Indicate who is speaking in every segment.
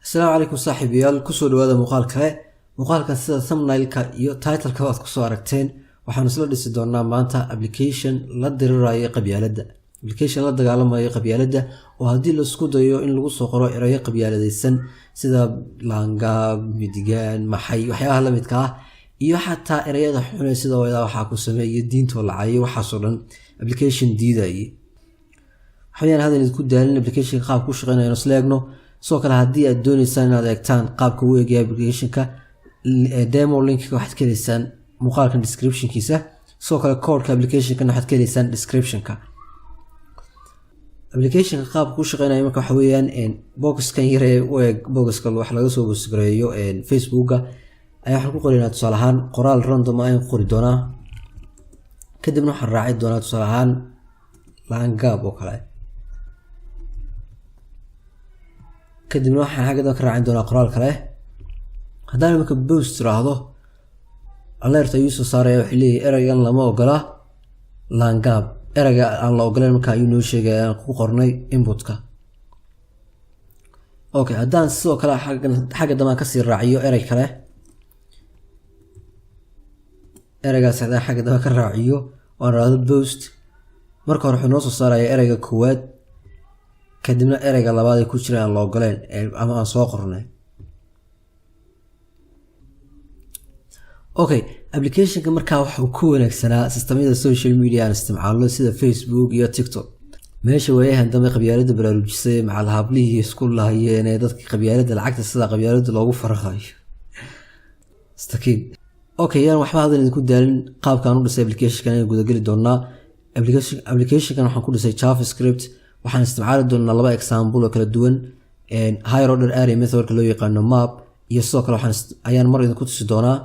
Speaker 1: السلام عليكم صاحبيال kusoo dhawaada muuqaal kale muuqaalkan sida thumbnail-ka iyo title-ka aad ku soo aragteen waxaan isla dhisi doonaa maanta application la dirirayo qabyaaladda application la dagaalamayo qabyaaladda oo hadii la isku dayo in lagu soo qoro erayo qabyaaladeysan sida langa midigan maxay waxyaalaha la midka ah iyo xataa erayada xun sida waxa ku sameeyay diinta lacayo waxa soo dhan application diiday waxaan hadal ku daalin application qaab ku shaqeynayo isleegno soo kale hadii aad doonaysaan inaad eegtaan qaabka uu eegay application-ka demo link-ka waxaad ka helaysaan muuqaalkan description-kiisa soo kale code-ka application-ka waxaad ka helaysaan description-ka application-ka qaabka ku shaqeynayo marka waxa weeyaan box-kan yar ee u eeg box-ka wax laga soo busgareeyo Facebook-ga ayaa waxaan ku qoraynaa tusaale ahaan qoraal random ah aan qori doonaa kadibna waxaan raaci doonaa tusaale ahaan langab oo kale kadibna waxaan xagga ka raacin doonaa qoraal kale haddaan marka post raahdo alert ayuu soo saaray wuxuu leeyahay eraygan lama ogola langab erayga aan la ogoleen marka ayuu noo sheegay aan ku qornay input-ka okay haddaan sidoo kale xagga dambe ka sii raaciyo eray kale eraygaas haddaan xagga dambe ka raaciyo oo raahdo post marka hore wuxuu noo soo saarayaa erayga koowaad kadibna erayga labaad ay ku jiraan loo ogoleen ama aan soo qornay okay application-ka markaa waxa uu ku wanaagsanaa systemyada social media aan isticmaalno sida Facebook iyo TikTok meesha weeyahan dambe qabyaaladda baraarujisay macal hablihii isku lahaayeen ee dadka qabyaaladda lacagta sida qabyaaladda loogu farqayo stakiin okay yaan waxba hadan idinku daalin qaabkaan u dhisay application-kan ee gudagali doonaa application-kan waxaan ku dhisay JavaScript waxaan isticmaali doonaa laba example oo kala duwan higher order array method loo yaqaano map iyo sidoo kale ayaan mar idin ku tusi doonaa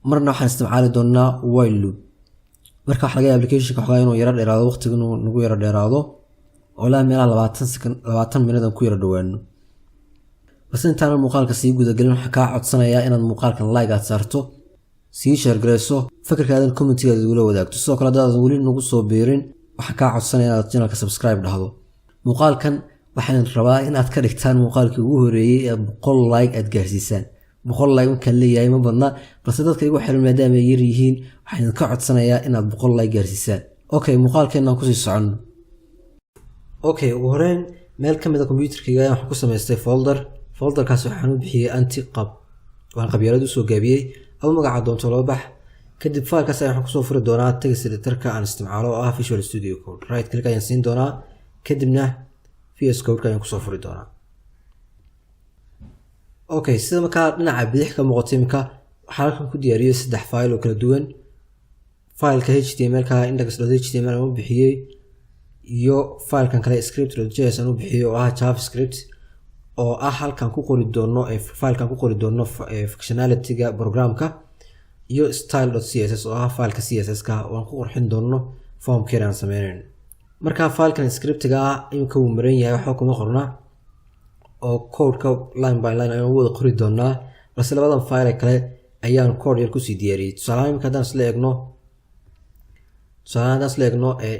Speaker 1: marna waxaan isticmaali doonaa while loop marka waxa laga yaabaa application-ka waxa inuu yara dheeraado waqtiga inuu nagu yara dheeraado oo la meelaha 20 minute ku yara dhawaano bas intaan muuqaalka sii gudagalin waxaan ka codsanayaa inaad muuqaalkan like aad saarto sii share gareyso fikirkaadan comment-iga ugu la wadaagto sidoo kale haddaad weli nagu soo beerin waxaan ka codsanayaa inaad channel-ka subscribe dhahdo muuqaalkan waxaan rabaa inaad ka dhigtaan muuqaalkii ugu horeeyay ee 100 like aad gaarsiisaan 100 like marka leeyahay ma badna balse dadka igu xiran maadaama ay yar yihiin waxaan ka codsanayaa inaad 100 like gaarsiisaan okay muuqaalkeena ku sii socono okay ugu horeen meel kamid ah computer-kayga waxaan ku samaystay folderkaas waxaan u bixiyay anti-qab waan qabyaalad u soo gaabiyay ama magaca doonto loo bax kadib file-kaas waxaan ku soo furi doonaa text editor-ka aan isticmaalo oo ah Visual Studio Code right click ayaan siin doonaa kadibna VS Code-ka ayaan ku soo furi doonaa okay sida marka dhinaca bidix ka muuqato imka waxaan halkan ku diyaariyay 3 file oo kala duwan file-ka HTML-ka index.html aan u bixiyay iyo file-kan kale script.js aan u bixiyay oo ah JavaScript oo ah halkan ku qori doono file-kan ku qori doono functionality-ga programka iyo style.css oo ah file-ka css-ka oo aan ku qurxin doono form-keena aan sameeyeen marka file-kan script-ga ah inka uu maran yahay waxa kuma qorna oo code-ka line by line ayaan wada qori doonaa balse labadan file kale ayaan code yar ku sii diyaariyay tusaale imka hadaan isla eegno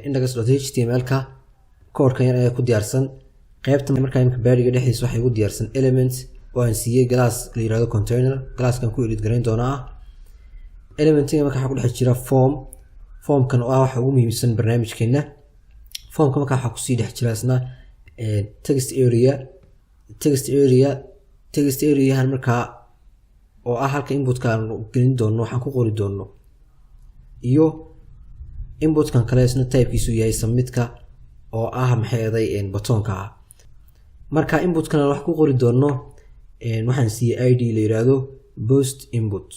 Speaker 1: index.html-ka code-kan yar ayaa ku diyaarsan qaybta marka imka bariga dhexdiisa waxa ugu diyaarsan element oo aan siiyay class la yiraahdo container class-kan ku edit gareyn doonaa element-ga marka waxa ku dhex jira form-kan oo ah waxa ugu muhiimsan barnaamijkeena form-ka marka waxa ku sii dhex jira isna text area marka oo ah halka input-ka aan gelin doono waxaan ku qori doono iyo input-kan kale isna type-kiisu yahay submit-ka oo ah maxay button-ka marka input-kan wax ku qori doono waxaan siiyay id la yiraahdo post input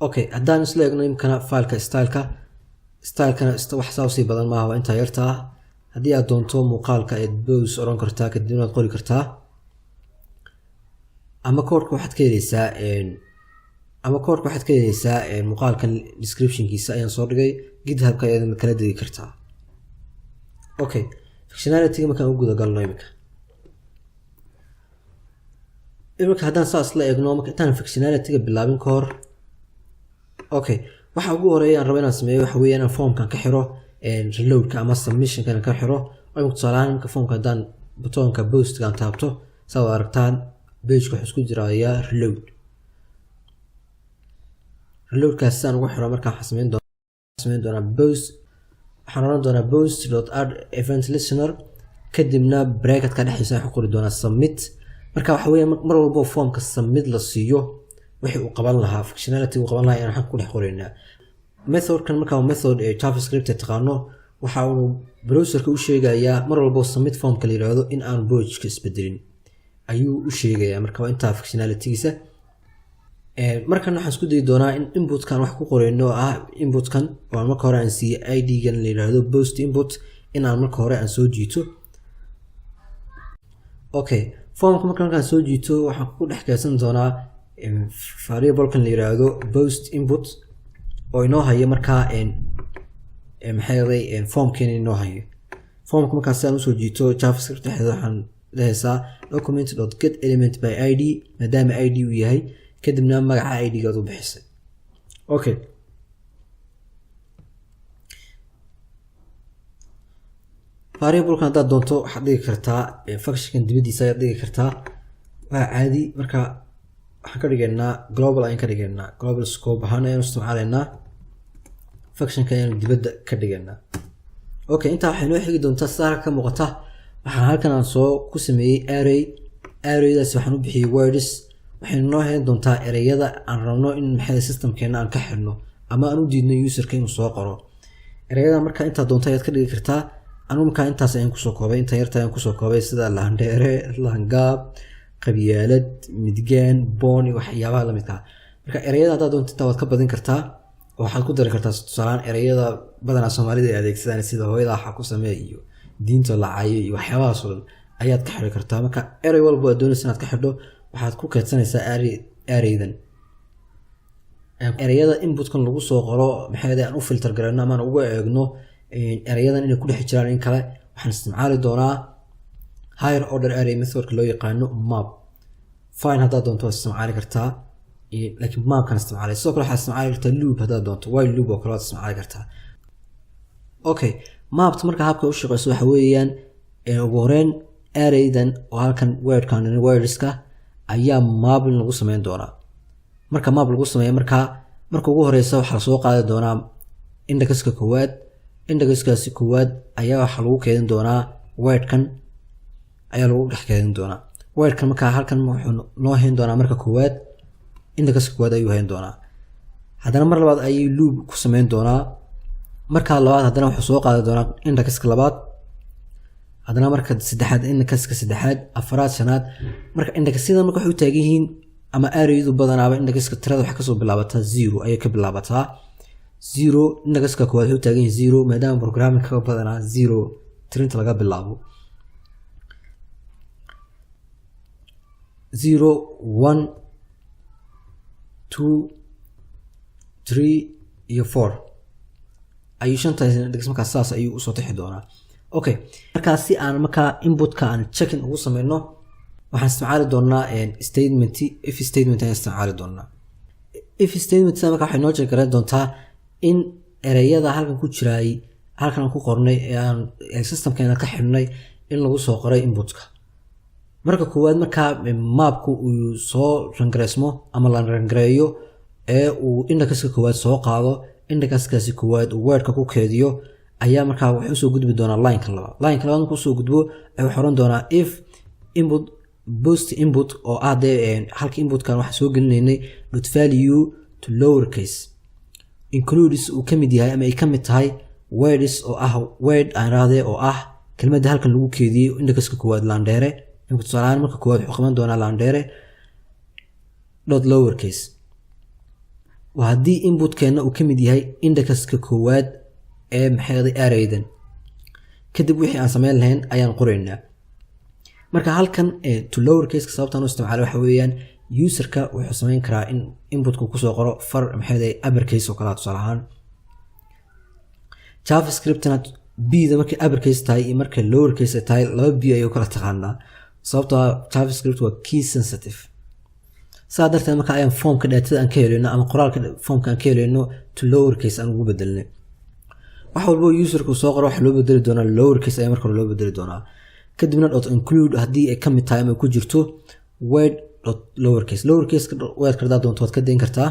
Speaker 1: okay haddaan isla eegno imkana file-ka style-kana wax saawsi badan ma aha inta yarta haddii aad doonto muuqaalka aad post oran kartaa kadibna aad qori kartaa ama code-ka waxaad ka helaysaa muuqaalkan description-kiisa ayaan soo dhigay GitHub-ka ayaad kala degi kartaa okay functionality-ga markaan u guda galno imika haddaan saas la eegno marka intaan functionality-ga bilaabin ka hor okay waxa ugu horeeya aan rabo inaan sameeyo waxa weeye inaan form-kan ka xiro reload-ka ama submission-kan ka xiro oo tusaale ahaan form-ka haddaan butonka postga aan taabto saad aragtaan pageka wuxuu isku jirayaa reloadkaas saan ugu xiro markaan samayn doonaa post waxaan oran doonaa post.add event listener kadibna bracketka dhexdiisa waxaan qori doonaa submit marka waxa weeye mar walba formka submit la siiyo wixii uu qaban lahaa functionality uu qaban lahaa inaan ku dhex qoraynaa methodkan marka method ee JavaScript taqaano waxa uu browserka u sheegayaa mar walba submit formka la yiraahdo in aan pageka isbedelin ayuu u sheegayaa marka waa inta functionalitygiisa markan waxaan isku dayi doonaa in inputkan wax ku qoreyno ah inputkan oo marka hore aan siiyo ID-gan la yiraahdo post input in aan marka hore aan soo jiito okay formka markaan soo jiito waxaan ku dhex kaysan doonaa variablekan la yiraahdo post input oo inoo hayo markaa maxay formkeena inoo hayo formka markaas aan usoo jiito JavaScript dhexdeeda waxaan leeyahay document.getElement by ID maadaama ID uu yahay kadibna magaca ID-gaad u bixisay okay variablekan haddaad doonto waxaad dhigi kartaa functionkan dibadiisa ayaad dhigi kartaa waa caadi marka waxaan ka dhigaynaa global ayaan ka dhigaynaa global scope ahaan ayaan isticmaalaynaa functionka ayaan dibadda ka dhigaynaa okay intaa waxay noo xigi doontaa sida ka muuqata waxaan halkan aan soo ku sameeyey arraydaas waxaan u bixiyey words waxay noo hayn doontaa ereyada aan rabno in maxay systemkeena aan ka xirno ama aan u diidno userka inuu soo qoro ereyada marka inta doonto ayaad ka dhigi kartaa anu marka intaas ayaan kusoo koobay inta yarta ayaan kusoo koobay sida laandheere laangaab qabyaalad midgaan boon iyo waxyaabaha la midka marka ereyada haddaad doonto inta waad ka badin kartaa oo waxaad ku dari kartaa tusaalaan ereyada badanaa Soomaalida ay adeegsadaan sida hooyada waxa ku sameey iyo diinta la caayo iyo waxyaabahaas oo dhan ayaad ka xiri kartaa marka erey walba aad doonaysaa inaad ka xidho waxaad ku kaydsanaysaa arraydan ereyada inputkan lagu soo qoro maxay aan u filter gareyno ama aan ugu eegno erayadan inay ku dhex jiraan in kale waxaan isticmaali doonaa higher order array methodka loo yaqaano map fine haddaad doonto waad isticmaali kartaa laakiin mapkan isticmaalay sidoo kale waxaad isticmaali kartaa loop haddaad doonto while loop oo kale waad isticmaali kartaa okay mapt marka habka u shaqeyso waxa weeyaan ugu horreyn arraydan oo halkan wordkan wordska ayaa map lagu sameyn doonaa marka map lagu sameeyo marka ugu horeysa waxa la soo qaadi doonaa indexka koowaad indexkaasi koowaad ayaa waxa lagu keedin doonaa wordkan ayaa lagu dhex keedin doonaa wordkan marka halkan wuxuu noo hayn doonaa marka koowaad indexka koowaad ayuu hayn doonaa haddana mar labaad ayay loop ku sameyn doonaa marka labaad haddana wuxuu soo qaadi doonaa indexka labaad haddana marka saddexaad indexka saddexaad afraad shanaad marka indexyada marka waxay u taagan yihiin ama arraydu badanaaba indexka tirada waxa ka soo bilaabataa 0 ayay ka bilaabataa 0 indexka koowaad wuxuu taagan yahay 0 maadaama programming ka badanaa 0 tirinta laga bilaabo 0 1 2 3 iyo 4 ayuu shantaas index marka saas ayuu usoo tixi doonaa okay marka si aan marka inputka aan checking ugu sameeyno waxaan isticmaali doonaa statement if statement ayaan isticmaali doonaa if statement marka waxay noo sheegi doontaa in ereyada halkan ku jiray halkan ku qornay ee systemkeena ka xirnay in lagu soo qoray inputka marka koowaad marka mapku uu soo rangareysmo ama la rangareeyo ee uu indexka koowaad soo qaado indexkaasi koowaad uu wordka ku keediyo ayaa marka wuxuu soo gudbi doonaa line-ka labaad markuu soo gudbo ay xoran doonaa if input post input oo ah halka inputkan waxa soo gelinaynay dot value to lowercase includes uu kamid yahay ama ay kamid tahay words oo ah word aan raadey oo ah kelmadda halkan lagu keediyo indexka koowaad laandheere input salaan marka koowaad wuxuu qaban doonaa laandheere dot lowercase waa haddii inputkeena uu kamid yahay indexka koowaad ee maxay arraydan kadib wixii aan sameyn lahayn ayaan qoraynaa marka halkan to lowercase sababtan u isticmaalo waxa weeyaan userka wuxuu sameyn karaa in inputku ku soo qoro far maxay uppercase oo kala tusaale ahaan JavaScript-na b-da markay uppercase tahay iyo markay lowercase tahay laba b ayuu kala taqaanaa sababtoo JavaScript waa key sensitive saa darteed marka ayaan formka daatada aan ka heleyno ama qoraalka formka aan ka heleyno to lowercase aan ugu bedelnay wax walba userku soo qoro waxa loo bedeli doonaa lowercase ayaa marka loo bedeli doonaa kadibna dot include haddii ay ka mid tahay ama ku jirto word dot lowercase wordka haddaad doonto waad ka dayn kartaa,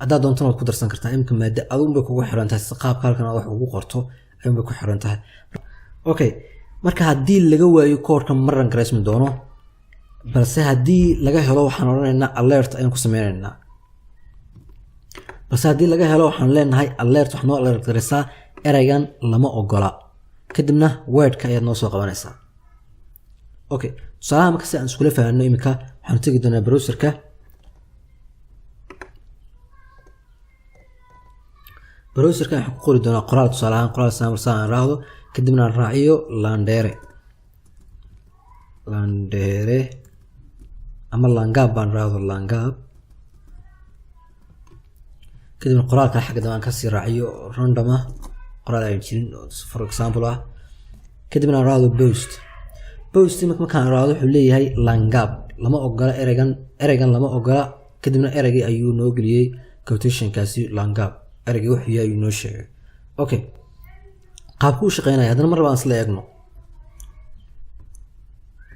Speaker 1: haddaad doontona waad ku darsan kartaa. imika maada adun bay kugu xiran tahay, si qaabka halkan aad wax ugu qorto ayun bay ku xiran tahay. okay, marka haddii laga waayo koodhkan ma run garaysmi doono, balse haddii laga helo waxaan odhanaynaa alert ayaan ku sameynaynaa. balse haddii laga helo waxaan leenahay alert, wax noo alert garaysaa eraygan lama ogola, kadibna wordka ayaad noo soo qabanaysaa. okay, tusaalaha marka si aan iskula fahanno imika waxaan tegi doonaa browserka. browserka waxaan ku qori doonaa qoraal, tusaalahaan qoraal sample aan raahdo, kadibna aan raaciyo landere ama langab baan raahdo langab, kadibna qoraalka xagga dambe aan kasii raaciyo random ah, qoraal aan jirin for example ah, kadibna aan raahdo post markaan raahdo wuxuu leeyahay langab lama ogola, eraygan lama ogola, kadibna eraygii ayuu noo geliyey quotationkaasi langab, eraygii wuxuu yahay ayuu noo sheegay. okay, qaabku u shaqeynaya haddana mar labaan isla eegno.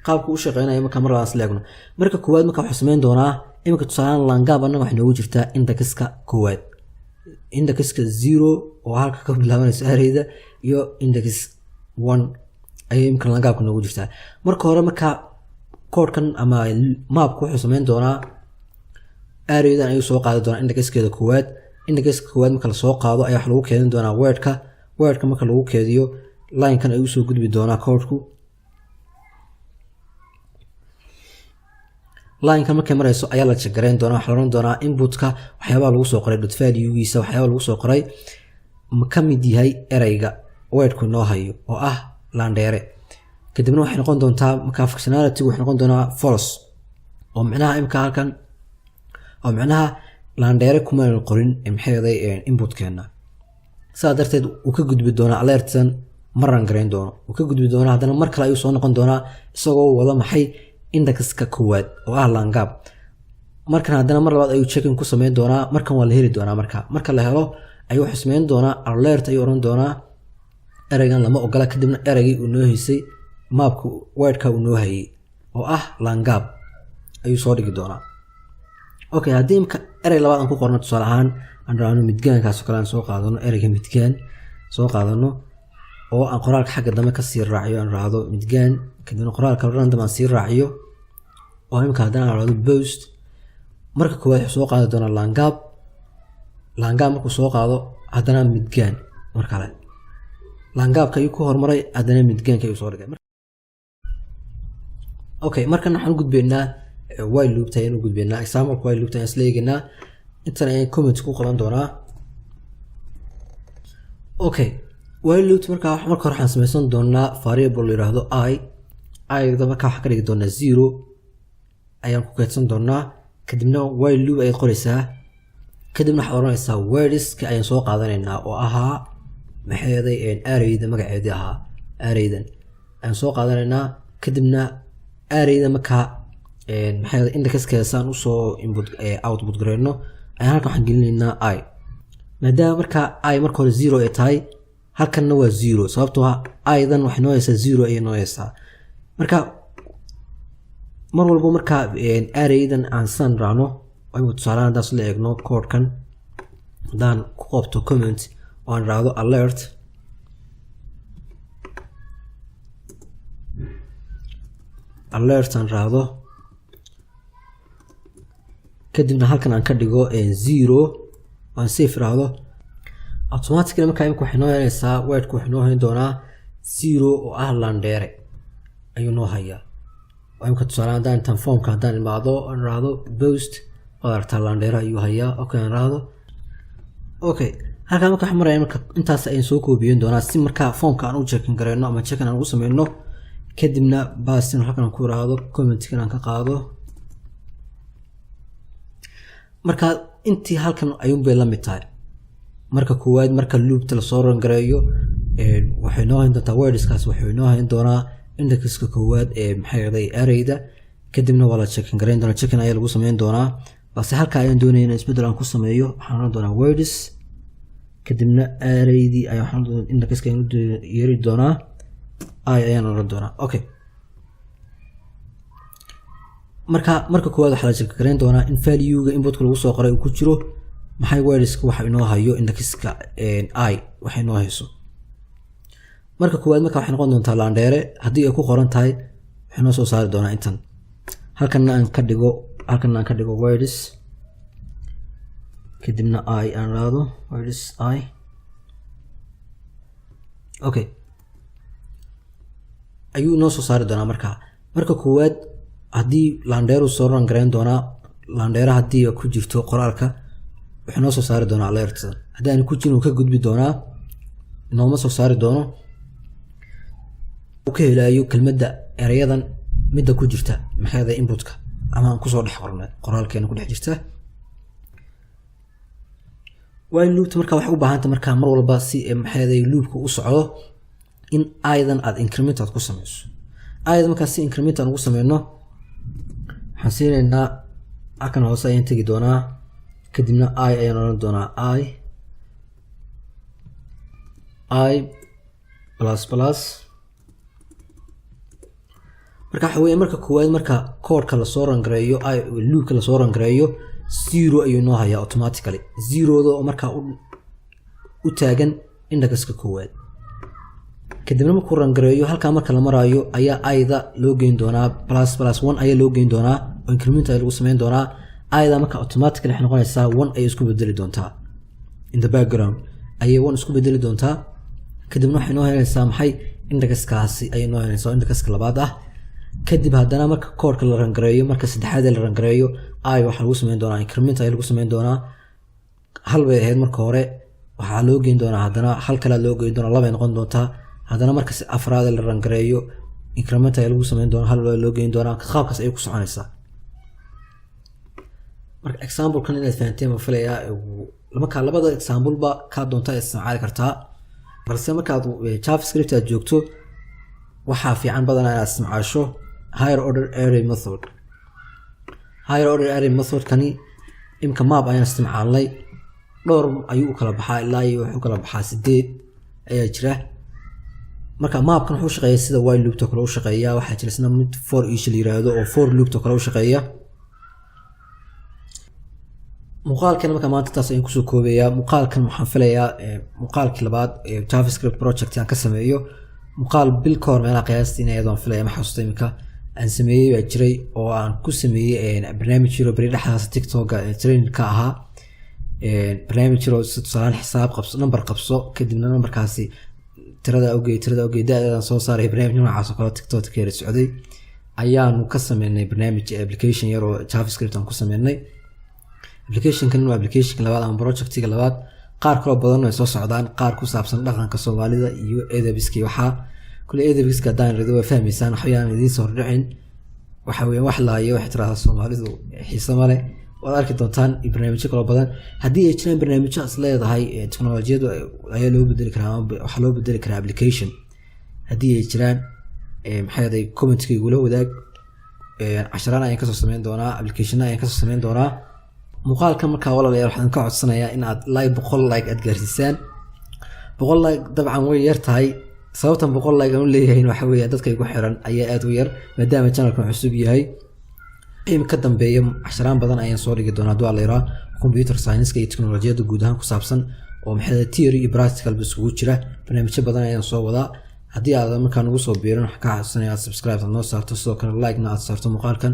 Speaker 1: qaabku u shaqeynaya marka mar labaan isla eegno. marka koowaad marka waxaan sameyn doonaa imika tusaalahaan langab annaga waxay noogu jirtaa indexka koowaad, indexka 0 oo halka ka bilaabanaysa arrayda iyo index 1 ayay imika langabka noogu jirtaa. marka hore marka koodhkan ama maapku wuxuu sameyn doonaa arraydan ayuu soo qaadi doonaa indexkeeda koowaad. indexka koowaad marka la soo qaado ayaa wax lagu keedin doonaa wordka marka lagu keediyo linekan ayuu soo gudbi doonaa koodhku. linekan markay marayso ayaa la jagareyn doonaa, waxaa la oran doonaa inputka waxyaabaha lagu soo qoray dot valuegiisa, waxyaabaha lagu soo qoray ma ka mid yahay erayga wordku noo hayo oo ah landere. kadibna waxay noqon doontaa marka functionality waxay noqon doonaa false, oo macnaha imka halkan oo macnaha landere kuma qorin maxayday inputkeena. sidaa darteed uu ka gudbi doonaa alertan ma run garayn doono, uu ka gudbi doonaa haddana mar kale ayuu soo noqon doonaa isagoo wada maxay indexka koowaad oo ah langab. markan haddana mar labaad ayuu checking ku sameyn doonaa, markan waa la heli doonaa. marka la helo ayuu wuxuu sameyn doonaa alert ayuu oran doonaa eraygan lama ogola, kadibna eraygii uu noo haysay maapka wordka uu noo hayay oo ah langab ayuu soo dhigi doonaa. okay, haddii imka eray labaad aan ku qorno tusaale ahaan aan raahno midgaankaas oo kale aan soo qaadano, erayga midgaan soo qaadano oo aan qoraalka xagga dambe kasii raaciyo, aan raahdo midgaan, kadibna qoraalka random aan sii raaciyo oo imka haddana aan raahdo post. marka koowaad wuxuu soo qaadi doonaa langab markuu soo qaado haddana midgaan, mar kale langabka ayuu ku hormaray, haddana midgaanka ayuu soo dhigay. okay, markan waxaan u gudbeynaa while loop ayaan u gudbeynaa, example while loop ayaan isla eegaynaa. intan ayaan comment ku qoran doonaa. okay, while loop marka hore waxaan sameysan doonaa variable la yiraahdo i-da marka waxaan ka dhigi doonaa 0 ayaan ku kaydsan doonaa, kadibna while loop ayay qoraysaa, kadibna waxaad oranaysaa wordska ayaan soo qaadanaynaa oo ahaa maxayday arrayda magaceedii ahaa arraydan ayaan soo qaadanaynaa, kadibna arrayda marka maxay indexkeeda saan usoo output gareyno ayaan halkan waxaan gelinaynaa i, maadaama marka i marka hore 0 ay tahay halkanna waa 0 sababtoo ah i-dan waxay noo haysaa 0 ayay noo haysaa. marka mar walbo marka arraydan aan san raacno ayuu tusaale haddaan isla eegno koodhkan haddaan ku qabto comment oo aan raahdo alert aan raahdo, kadibna halkan aan ka dhigo 0 aan safe raahdo, automatically marka imka waxay noo helaysaa wordku waxay noo hayn doonaa 0 oo ah landere ayuu noo hayaa. imka tusaale haddaan intaan formka haddaan imaado aan raahdo post waad aragtaa landere ayuu hayaa. okay, aan raahdo okay, halkaan marka waxaan maraya marka intaas ayaan soo koobiyen doonaa si marka formka aan u checking gareyno ama checking aan ugu sameyno, kadibna baasin halkan aan ku raahdo commentkan aan ka qaado. marka intii halkan ayuun bay la mid tahay. marka koowaad marka loopta la soo ran gareeyo waxay noo hayn doontaa wordskaas waxay noo hayn doonaa indexka koowaad maxay yahay arrayda, kadibna waa la checking gareyn doonaa, checking ayaa lagu sameyn doonaa. balse halka ayaan doonayay in isbedel aan ku sameeyo, waxaan oran doonaa words, kadibna arraydii ayaan waxaan indexka u yeeri doonaa I ayaan oran doonaa. Okay, marka koowaad waxaa la check gareyn doonaa in value-ga inputka lagu soo qoray uu ku jiro maxay wordska waxa inoo hayo indexka I waxa inoo hayso. marka koowaad marka waxay noqon doontaa landheere haddii ay ku qoran tahay waxay noo soo saari doonaa intan. halkan aan ka dhigo words kadibna I aan raado words I. Okay, ayuu noo soo saari doonaa. marka koowaad haddii landheeru soo ran gareyn doonaa landheera haddii ku jirto qoraalka wuxuu noo soo saari doonaa alert. haddii aan ku jirin ka gudbi doonaa nooma soo saari doono uu ka helayo kelmadda erayadan midda ku jirta maxayda inputka ama aan kusoo dhex qornay qoraalkeena ku dhex jirta. while loop marka waxay u baahan tahay marka mar walba si maxayda loopku u socdo in aydan aad increment aad ku sameyso. aydan marka si increment aan ugu sameyno waxaan siinaynaa halkan hoose ayaan tegi doonaa kadibna I ayaan oran doonaa I plus plus. marka waxa weeye marka koowaad marka koodhka la soo rangareeyo loopka la soo rangareeyo 0 ayuu noo hayaa automatically 0da oo marka u taagan indexka koowaad. kadibna markuu rangareeyo halka marka la marayo ayaa ayda loo geyn doonaa plus plus 1 ayaa loo geyn doonaa oo increment ay lagu sameyn doonaa. ayda marka automatically waxay noqonaysaa 1 ay isku bedeli doontaa in the background ayay 1 isku bedeli doontaa. kadibna waxay noo helaysaa maxay indexkaasi ayay noo helaysaa indexka labaad ah. kadib haddana marka koodhka la rangareeyo marka saddexaad la rangareeyo I waxa lagu sameyn doonaa increment ay lagu sameyn doonaa. hal bay ahayd marka hore waxaa loo geyn doonaa haddana hal kale loo geyn doonaa laba ay noqon doontaa. haddana marka afraad la rangareeyo increment ay lagu sameyn doonaa hal loo geyn doonaa. qaabkaas ay ku soconaysaa. marka example kan inaad fahanteen ma filayaa marka labada example ba ka doonta isticmaali kartaa balse marka aad JavaScript aad joogto waxa fiican badan inaad isticmaasho higher order array method. higher order array method kani imka map ayaan isticmaalnay dhowr ayuu kala baxaa ilaa iyo wuxuu kala baxaa 8 ayaa jira. marka mapkan wuxuu shaqeeyaa sida while loop kale u shaqeeyaa waxa jira isna mid for each la yiraahdo oo for loop kale u shaqeeyaa. muuqaalkan marka maanta taas ayaan kusoo koobayaa. muuqaalkan waxaan filayaa muuqaalkii labaad ee JavaScript project aan ka sameeyo muuqaal bil ka hor meelaha qiyaastii inay ayadoo filaya ma xasuusta imika aan sameeyay baa jiray oo aan ku sameeyay barnaamij jiro bari dhexdaas TikTok training ka ahaa. barnaamij jiro tusaalaan xisaab qabso number qabso kadibna numberkaasi tirada ogeey daadaan soo saaray barnaamij noocaas oo kale TikTok ka yar socday ayaanu ka sameynay barnaamij application yar oo JavaScript aan ku sameynay. application kan waa application labaad ama projectiga labaad. qaar kale badan oo soo socdaan qaar ku saabsan dhaqanka Soomaalida iyo eedabiski waxa kule eedabiska daan rido waa fahmaysan waxyaan idin soo dhicin waxa weeye wax laayo wax tiraahdo Soomaalidu xiiso male waad arki doontaan barnaamijyo kale badan. haddii ay jiraan barnaamijyo as leedahay teknolojiyadu ayaa loo bedeli karaa waxa loo bedeli karaa application. haddii ay jiraan maxay comment-ka igula wadaag casharana ayaan ka soo sameyn doonaa application ayaan ka soo sameyn doonaa. muuqaalkan marka walaalayaal waxaan ka codsanayaa in aad like 100 like aad gaarsiisaan. 100 like dabcan way yar tahay sababtan 100 like aan u leeyahay waxa weeye dadka igu xiran ayaa aad u yar maadaama channelkan cusub yahay. ka dambeeyo casharaan badan ayaan soo dhigi doonaa duwa leeyahay computer science iyo teknolojiyada guud ahaan ku saabsan oo maxay theory iyo practical bas ugu jira. barnaamijyo badan ayaan soo wadaa. haddii aad markaan ugu soo biirin waxa ka codsanayaa subscribe noo saarto sidoo kale like na aad saarto muuqaalkan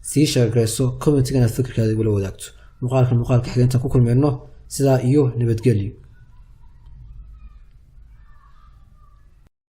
Speaker 1: sii share gareyso comment-gana fikirkaaga igula wadaagto. muuqaalka xigeentan ku kulmeyno sidaa iyo nabadgelyo.